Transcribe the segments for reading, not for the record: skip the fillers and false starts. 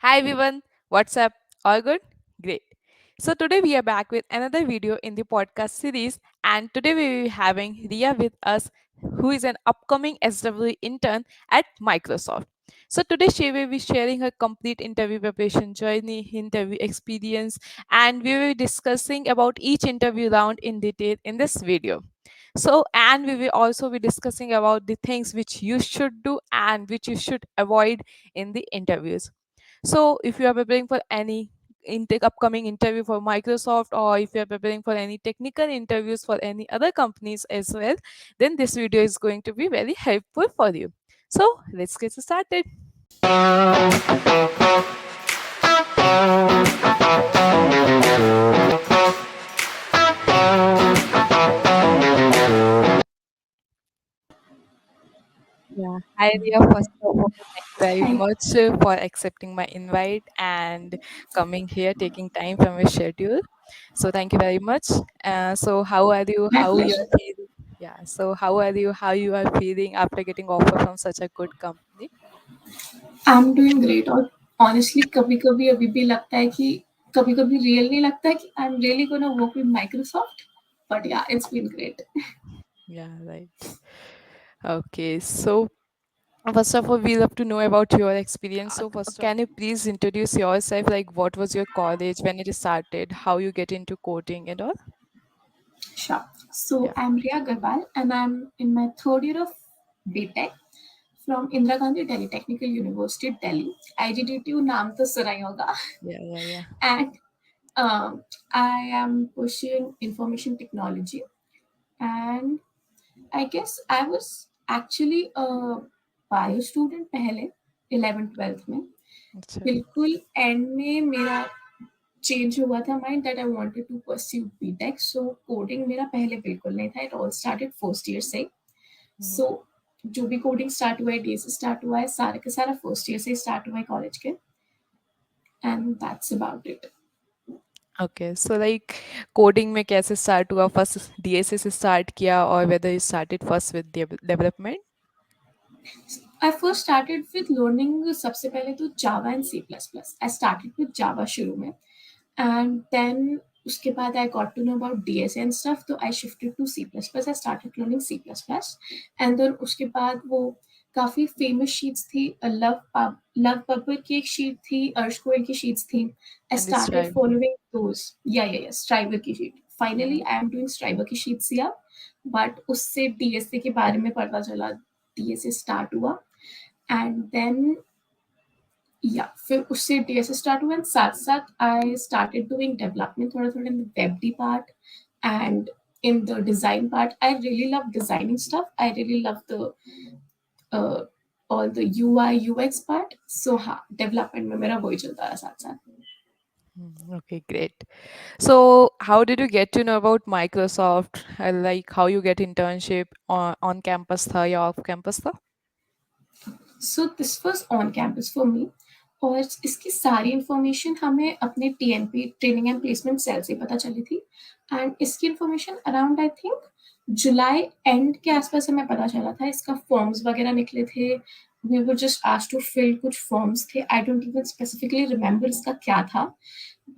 Hi everyone, what's up? All good? Great. So today we are back with another video in the podcast series, and today we will be having Riya with us, who is an upcoming SWE intern at Microsoft. So today she will be sharing her complete interview preparation journey, interview experience, and we will be discussing about each interview round in detail in this video. And we will also be discussing about the things which you should do and which you should avoid in the interviews. So if you are preparing for any upcoming interview for Microsoft, or if you are preparing for any technical interviews for any other companies as well, then this video is going to be very helpful for you. So let's get started. Yeah. Hi, Riya. First of all, thank you very Hi, much for accepting my invite and coming here, taking time from your schedule. So thank you very much. So how are you? my How you pleasure. are feeling? Yeah. So how are you? How you are feeling after getting offer from such a good company? I'm doing great और honestly कभी कभी अभी भी लगता है कि कभी कभी रियल नहीं लगता है कि I'm really gonna work with Microsoft. But yeah, it's been great. Yeah. Right. Okay. So first of all, we love to know about your experience. So first, can you please introduce yourself? Like, what was your college when it started? How you get into coding and all? Sure. So Yeah. I'm Riya Garwal and I'm in my third year of BTech from Indira Gandhi Delhi Technical University, Delhi. IGDTU नाम तो सुना ही होगा. Yeah. Yeah. Yeah. And I am pursuing information technology and I guess I was actually a bio student पहले 11th 12th में अच्छा. बिल्कुल and में मेरा चेंज हुआ था mind that I wanted to pursue BTech so coding मेरा पहले बिल्कुल नहीं था it all started first year से Mhm. सो जो भी कोडिंग स्टार्ट हुआ है डे से स्टार्ट हुआ है सारा का सारा फर्स्ट ईयर से स्टार्ट हुआ है कॉलेज के and that's about it okay so like coding में कैसे स्टार्ट हुआ फर्स्ट डीएसए से स्टार्ट किया और whether you started first with development I first started with learning सबसे पहले तो Java and C++. I started with Java शुरू में and then उसके बाद I got to know about DSA and stuff तो I shifted to C++. I started learning C++ and then उसके बाद वो काफ़ी फेमस शीट्स थी लव पपर की एक शीट थी अर्श गोयल की शीट्स थी I and this started tribe following those या स्ट्राइवर की sheet finally I am doing Striver की शीट्स या बट उससे डीएसए के बारे में पता चला डीएसए स्टार्ट हुआ एंड देन या फिर उससे डीएसए स्टार्ट हुआ एंड साथ साथ आई स्टार्टेड डूइंग डेवलपमेंट थोड़ा थोड़ा in the web D part and in the design part I really love designing stuff I really love the uh, all the UI UX part so हाँ development में मेरा वही चलता रहा साथ साथ okay great so how did you get to know about Microsoft like how you get internship on campus था या ऑफ कैंपस था so this was on campus for me और इसकी सारी इन्फॉर्मेशन हमें अपने TNP training and placement cell से पता चली थी एंड इसकी information around I think July end के आसपास हमें पता चला था इसका फॉर्म्स वगैरह निकले थे we were just asked to fill कुछ फॉर्म्स थे I don't even specifically remember इसका क्या था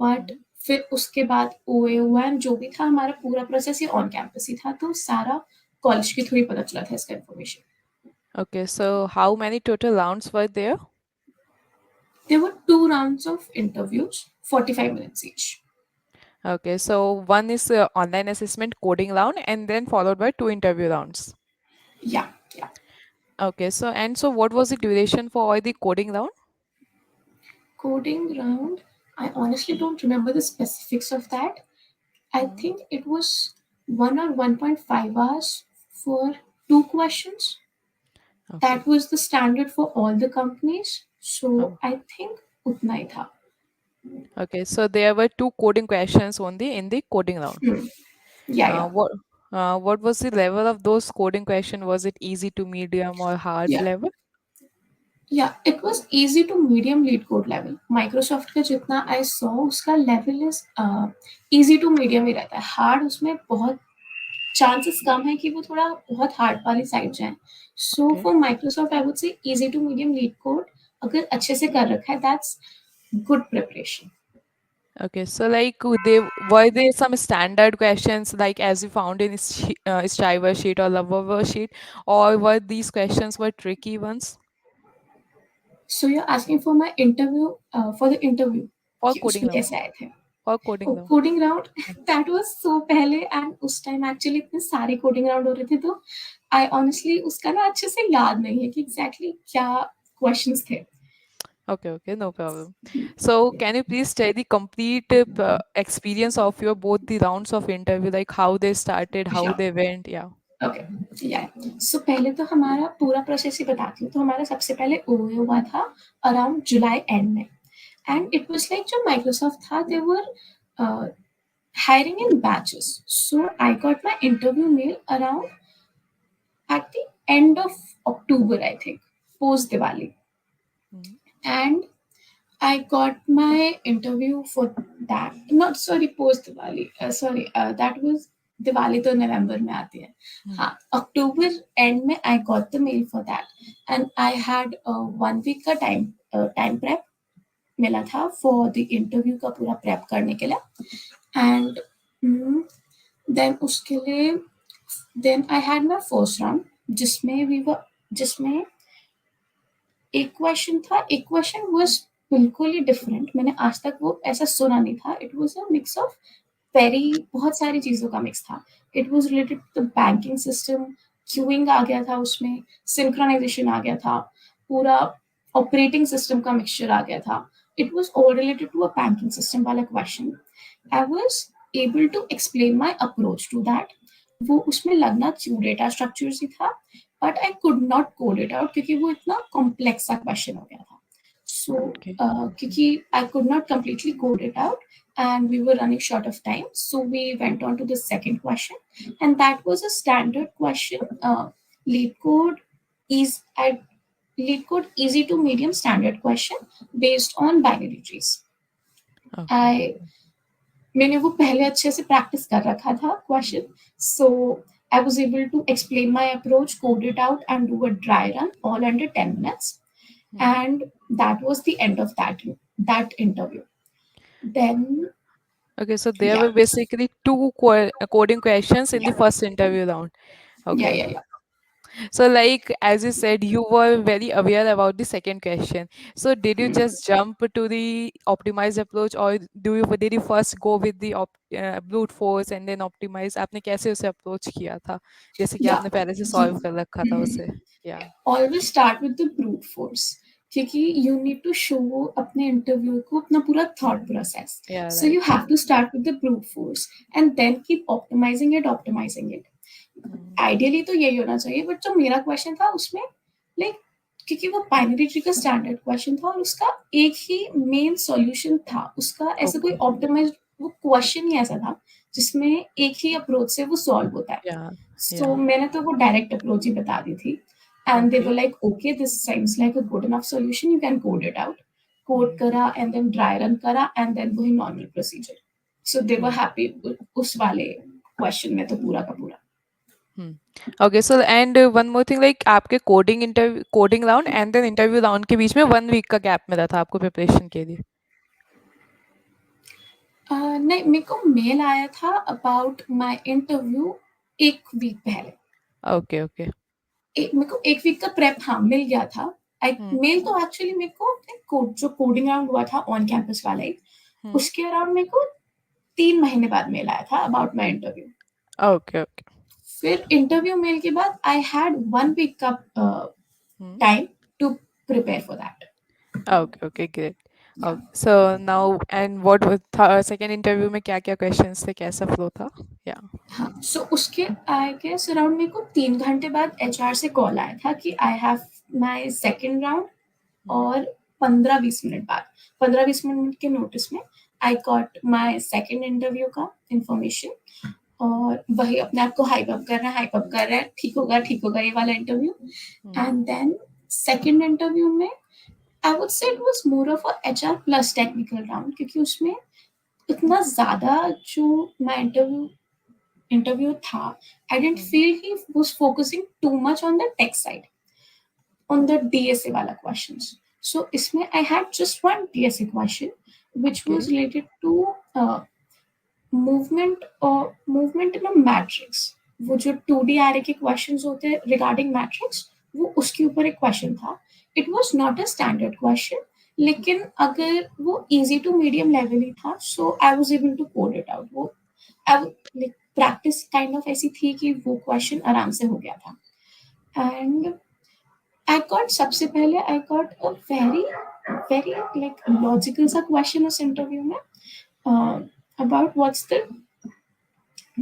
बट फिर उसके बाद ओए हुआ एंड जो भी था हमारा पूरा प्रोसेस ये ऑन कैंपस ही था तो सारा कॉलेज के थ्रू ही पता चला था इसका information okay so how many total rounds were there There were two rounds of interviews, 45 minutes each. okay so one is online assessment coding round and then followed by two interview rounds Yeah, yeah. okay so what was the duration for the coding round Coding round, I honestly don't remember the specifics of that. I Mhm. think it was 1 or 1.5 hours for two questions. Okay. That was the standard for all the companies. So Oh, I think utna hi tha. okay. So there were two coding questions only in the coding round. Hmm. Yeah, Uh, yeah. what what was the level of those coding question? Was it easy to medium or hard Yeah. level? Yeah, it was easy to medium lead code level. Microsoft का जितना I saw उसका level is easy to medium ही रहता है. Hard उसमें बहुत chances कम है कि वो थोड़ा बहुत hard वाली side जाए. So Okay. for Microsoft I would say easy to medium lead code अगर अच्छे से कर रखा है that's good preparation. Okay, so like they were there some standard questions like as you found in Striver sheet or Lover sheet, or were these questions were tricky ones So you're asking for my interview, for the interview, for कि coding उसमें round? कैसे आए थे? For coding round. Coding round Yeah. That was so पहले, and उस time actually इतने सारे coding round हो रहे थे, तो आई ऑनेस्टली उसका ना अच्छे से याद नहीं है कि एग्जैक्टली क्या क्वेश्चंस थे. Okay, okay, no problem. So can you please tell the complete experience of your both the rounds of interview, like how they started, how sure. they went? Yeah. Okay, या सो पहले तो हमारा पूरा process ही बताती हूँ. तो हमारा सबसे पहले ओए हुआ था अराउंड जुलाई एंड में, Hmm. And it was like जो माइक्रोसॉफ्ट था, दे वर hiring in batches. So I got my interview mail around at the end of October, I think, post Diwali. Hmm. And I got my interview for that. Not sorry, post Diwali. Sorry, that was Diwali to November में आती है. Hmm. हाँ, October end में I got the mail for that, and I had 1 week का time prep मिला था for the interview का पूरा prep करने के लिए. And then उसके लिए then I had my first round जिसमें एक क्वेश्चन था. एक क्वेश्चन वाज बिल्कुल ही डिफरेंट, मैंने आज तक वो ऐसा सुना नहीं था. It was a mix of very बहुत सारी चीज़ों का मिक्स था. It was related to the banking system, queueing आ गया था उसमें, सिंक्रोनाइजेशन आ गया था, पूरा ऑपरेटिंग सिस्टम का मिक्सचर आ गया था. It was all related to a banking system वाला question. I was able to explain my approach to that. वो उसमें लगना क्यों डेटा स्ट्रक्चर ही था, but I could not code it out क्योंकि वो इतना कॉम्प्लेक्स सा क्वेश्चन हो गया था. सो Okay. क्योंकि I could not completely code it out, and we were running short of time, so we went on to the second question, and that was a standard question. Lead code is at Lead code easy to medium standard question based on binary trees. Okay. I मैंने वो पहले अच्छे से practice कर रखा था question. So I was able to explain my approach, code it out, and do a dry run all under 10 minutes. Hmm. And that was the end of that interview. Then Okay, so there yeah, were basically two coding questions in the yeah, first interview round. yeah, Okay. yeah, yeah. So, like as you said, you were very aware about the second question. So, did you just jump to the optimized approach, or did you first go with the brute force and then optimize? आपने कैसे उसे approach किया था? जैसे कि Yeah. आपने पहले से solve कर रखा था उसे. Yeah. Always start with the brute force, क्योंकि you need to show अपने इंटरव्यू को अपना पूरा thought process. Yeah. So Right. you have to start with the brute force and then keep optimizing it. Hmm. Ideally तो यही होना चाहिए, but जो मेरा क्वेश्चन था उसमें लाइक क्योंकि वो बाइनरी ट्री का स्टैंडर्ड क्वेश्चन था और उसका एक ही मेन सॉल्यूशन था, उसका ऐसा कोई Okay. ऑप्टिमाइज वो क्वेश्चन ही ऐसा था जिसमें एक ही अप्रोच से वो सॉल्व होता है. Yeah. सो Yeah. मैंने तो वो डायरेक्ट अप्रोच ही बता दी थी, and they were Okay. Like okay this science like a good enough solution, you can code it out. Code Hmm. करा एंड देन ड्राई रन करा एंड देन वही नॉर्मल प्रोसीजर. सो दे वर Hmm. Happy उस वाले question में तो पूरा का पूरा. Hmm. Okay, so and one more thing, like आपके coding round and then interview round के बीच में 1 week का gap मिला था आपको preparation के लिए. नहीं, मेरे को मेल आया था अबाउट माय इंटरव्यू 1 वीक पहले. Okay, okay. मेरे को 1 वीक का प्रेप हाँ मिल गया था. Hmm. मेल तो एक्चुअली मेरे को जो कोडिंग राउंड हुआ था ऑन कैंपस वाला ही, Hmm. उसके अराउंड मेरे को 3 महीने बाद मेल आया था about my interview. Okay, okay. फिर इंटरव्यू मेल के बाद आई हैड 1 वीक का Hmm. Time to prepare for that. Okay, okay, great. Okay, so now and what was second interview में क्या-क्या questions थे, कैसा flow था? Yeah. हाँ, सो उसके आई गेस अराउंड मेरे को 3 घंटे बाद एचआर से कॉल आया था कि I have my second round. Hmm. और 15-20 मिनट बाद, 15-20 मिनट के नोटिस में I got my second interview का इंफॉर्मेशन. और वही अपने आप को हाइप अप कर रहा है, ठीक होगा ये वाला interview. Hmm. And then second interview में I would say it was more of a HR plus technical round, क्योंकि उसमें इतना ज्यादा जो मैं इंटरव्यू था, I didn't Hmm. Feel he was focusing too much on the tech side, on the DSA वाला questions. So इसमें I had just one DSA question, which was Okay. related to movement in a matrix. वो जो 2D array के questions होते हैं regarding matrix, वो उसके ऊपर एक क्वेश्चन था. It was not a standard question, लेकिन अगर वो इजी टू मीडियम लेवल ही था, so I was able to code it out. वो लाइक प्रैक्टिस काइंड ऑफ ऐसी थी कि वो क्वेश्चन आराम से हो गया था. एंड आई गॉट सबसे पहले I got a very very like logical सा क्वेश्चन उस इंटरव्यू में, about what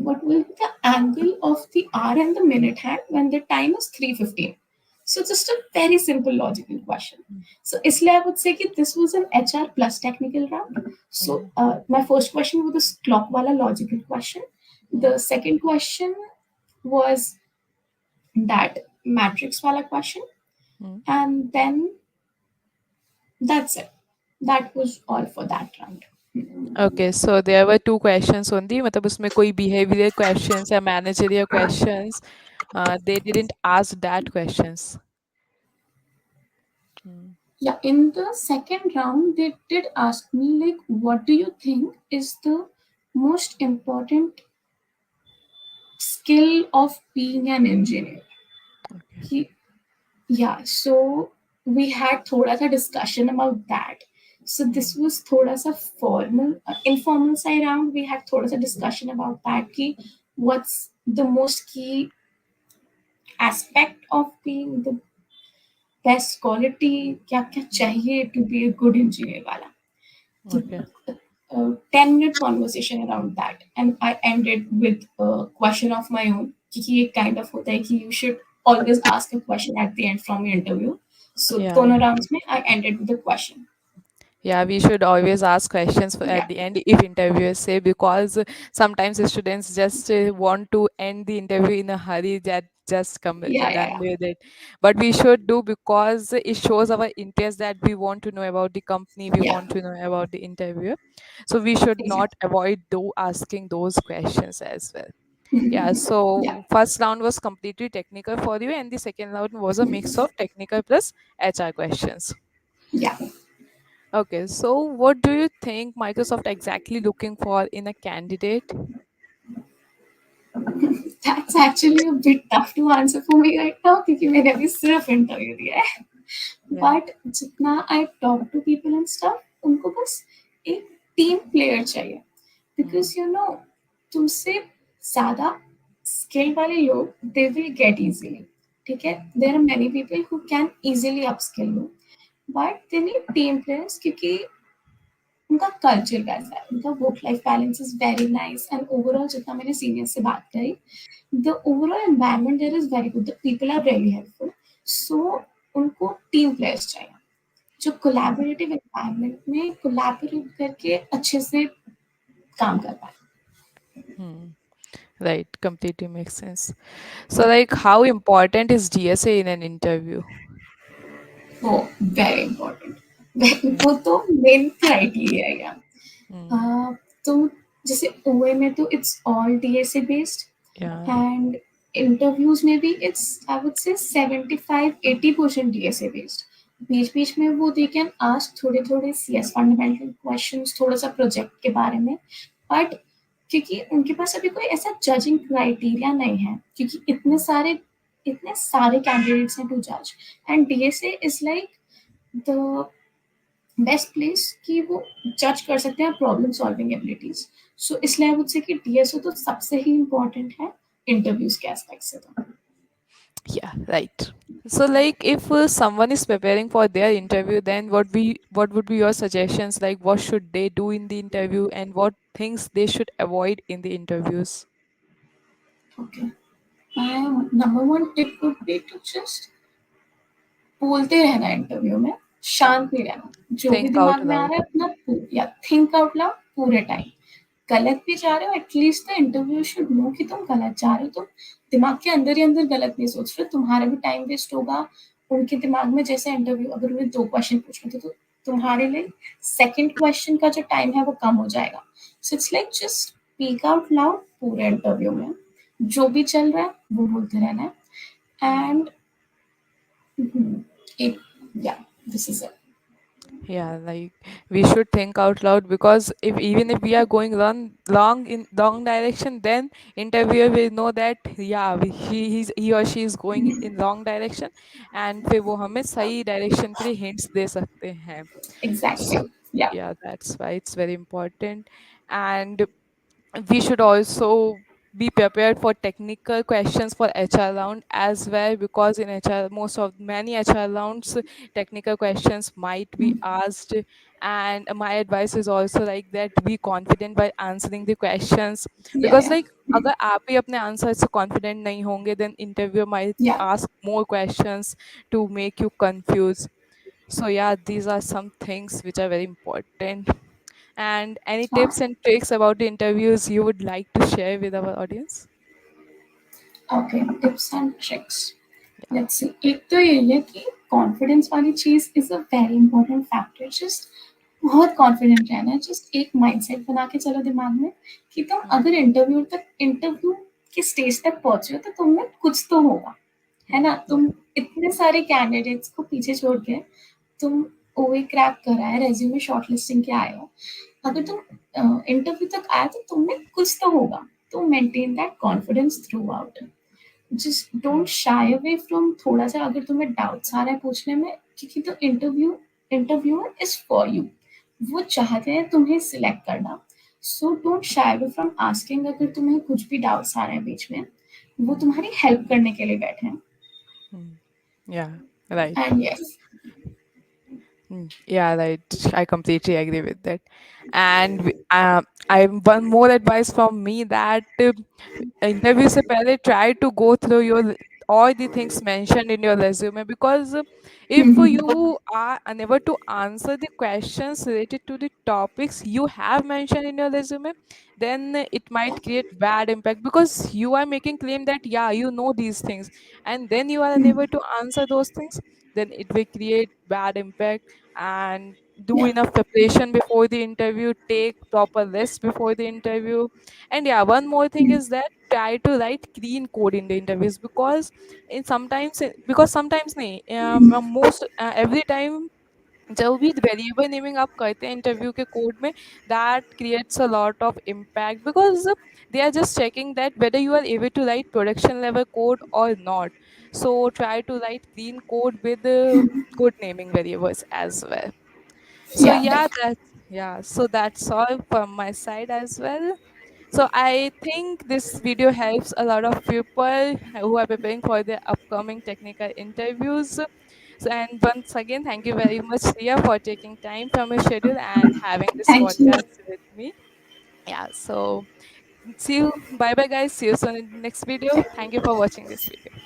will be the angle of the hour and the minute hand when the time is 3:15. So just a very simple logical question. So isliye I would say that this was an HR plus technical round. So Mm, my first question was this clock wala logical question. The mm, second question was that matrix wala question, mm. and then that's it. That was all for that round. Okay, so there were two questions only. मतलब उसमें कोई behavioral questions या managerial questions. They didn't ask that questions. Mm, Yeah, in the second round, they did ask me, like, what do you think is the most important skill of being an engineer? okay. He, yeah, so we had thoda sa discussion about that. So Mm, this was thoda sa formal, informal side round. We had thoda sa discussion about that. Ki what's the most key aspect of being the best quality? क्या क्या चाहिए to be a good engineer वाला. So okay. 10-minute conversation around that, and I ended with a question of my own. कि ये kind of होता है कि you should always ask a question at the end from your interview. So Yeah, दोनों yeah. rounds में I ended with a question. Yeah, we should always ask questions Yeah, at the end if interviewers say, because sometimes the students just want to end the interview in a hurry, that just come yeah, yeah, done yeah. with it. But we should do, because it shows our interest that we want to know about the company, we Yeah, want to know about the interviewer. So we should not exactly. avoid asking those questions as well. Yeah, Mhm. Yeah, so first round was completely technical for you, and the second round was a mix of technical plus HR questions. yeah. Okay, so what do you think Microsoft exactly looking for in a candidate? That's actually a bit tough to answer for me right now क्योंकि मैंने अभी सिर्फ interview दिया है. Yeah. But जितना I talk to people and stuff, उनको बस एक टीम प्लेयर चाहिए. Mm, बिकॉज यू नो, तुमसे ज्यादा स्किल वाले लोग दे विल गेट इजीली. ठीक है, there are many people who can easily upskill you, but they need team players क्योंकि उनका कल्चर कैसा है, उनका work life balance is very nice. And overall जितना मैंने सीनियर्स से बात करी, the overall environment there is very good. The people are really helpful. So उनको टीम प्लेयर्स चाहिए जो mm, कोलैबोरेटिव एनवायरनमेंट में कोलैबोरेट करके अच्छे से काम कर पाए. mm. Right, completely makes sense. So, like, how important is DSA in an interview? वो वेरी इंपॉर्टेंट. Mm, वो तो मेन क्राइटेरिया है यार. mm, तो जैसे ओए में तो it's all DSA based, yeah. and interviews में भी it's I would say 75-80% DSA based. बीच बीच में वो they can ask थोड़े थोड़े CS fundamental questions, थोड़ा सा प्रोजेक्ट के बारे में. बट क्योंकि उनके पास अभी कोई ऐसा जजिंग क्राइटेरिया नहीं है, क्योंकि इतने सारे कैंडिडेट्स हैं टू जज. And DSA is like the best place कि वो जज कर सकते हैं प्रॉब्लम सॉल्विंग एबिलिटीज. सो इसलिए आई वुड से कि डीएसओ तो सबसे ही इम्पोर्टेंट है इंटरव्यूज के एस्पेक्ट से. तो Yeah, right. So, like, if someone is preparing for their interview, then what would be your suggestions? Like, what should they do in the interview, and what things they should avoid in the interviews? Okay, my number one tip would be to just बोलते रहना interview में, शांत नहीं रहना. जो भी Think out दिमाग में आ loud. रहा है अपना या थिंक आउट लाउड पूरे टाइम. गलत भी जा रहे हो, at least the interview should know कि तुम गलत जा रहे हो. तुम दिमाग के अंदर ही अंदर गलत नहीं सोच रहे, तुम्हारा भी टाइम वेस्ट होगा. उनके दिमाग में जैसे इंटरव्यू अगर उन्हें 2 क्वेश्चन पूछने थे तो तुम्हारे लिए सेकंड क्वेश्चन का जो टाइम है वो कम हो जाएगा. So it's like just speak out loud पूरे इंटरव्यू में, जो भी चल रहा है वो बोलते रहना है. Mm. एंड एक या this is it. Yeah, like we should think out loud, because if even if we are going long direction, then interviewer will know that yeah, he or she is going in wrong direction, and फिर वो हमें सही direction के लिए hints दे सकते हैं. Exactly. So Yeah. yeah, that's why it's very important. And we should also be prepared for technical questions for HR round as well, because in HR, most of many HR rounds, technical questions might be asked. And my advice is also like that, be confident by answering the questions, Yeah, because yeah. like अगर आप ही अपने answer से confident नहीं होंगे, then interviewer might Yeah. ask more questions to make you confused. So yeah, these are some things which are very important. And any हाँ. tips and tricks about the interviews you would like to share with our audience? Okay, tips and tricks. Yeah. Let's see. एक तो ये है कि confidence वाली चीज is a very important factor. Just बहुत confident रहना है. जस्ट एक माइंडसेट बना के चलो दिमाग में कि तुम Hmm. अगर इंटरव्यू के स्टेज तक पहुंचे हो तो तुम में कुछ तो होगा, है ना. Yeah. तुम इतने सारे कैंडिडेट्स को पीछे छोड़ के तुम ओए क्रैक करा है, रेज्यूमे शॉर्टलिस्टिंग के आए हो. अगर Hmm. तुम इंटरव्यू तक आए तो तुम में कुछ तो होगा. तो maintain that confidence through out. Just don't Hmm. Shy away from थोड़ा सा अगर तुम्हें डाउट्स आ रहा है पूछने में, क्योंकि तो इंटरव्यूअर इज फॉर यू. वो चाहते हैं तुम्हें सिलेक्ट करना. So don't shy away from asking. अगर तुम्हें कुछ भी डाउट्स आ रहे हैं बीच में, वो Hmm. तुम्हारी हेल्प करने के लिए बैठे हैं. Hmm. Yeah. Right. And yes. Yeah, right. I completely agree with that. And I one more advice from me, that interview से पहले try to go through your all the things mentioned in your resume, because if you are unable to answer the questions related to the topics you have mentioned in your resume, then it might create bad impact, because you are making claim that yeah, you know these things, and then you are unable to answer those things, then it will create bad impact. And do Yeah. enough preparation before the interview, take proper rest before the interview. And yeah, one more thing is that try to write clean code in the interviews, because in sometimes because sometimes nahi, most every time जब भी variable naming आप करते हैं interview के code में, that creates a lot of impact, because they are just checking that whether you are able to write production level code or not. So try to write clean code with good naming variables as well. So Yeah, yeah, definitely. that's all from my side as well. So I think this video helps a lot of people who are preparing for their upcoming technical interviews. So, and once again, thank you very much, Riya, for taking time from your schedule and having this Thank you. podcast with me. Yeah, so see you. Bye bye, guys. See you soon in the next video. Thank you for watching this video.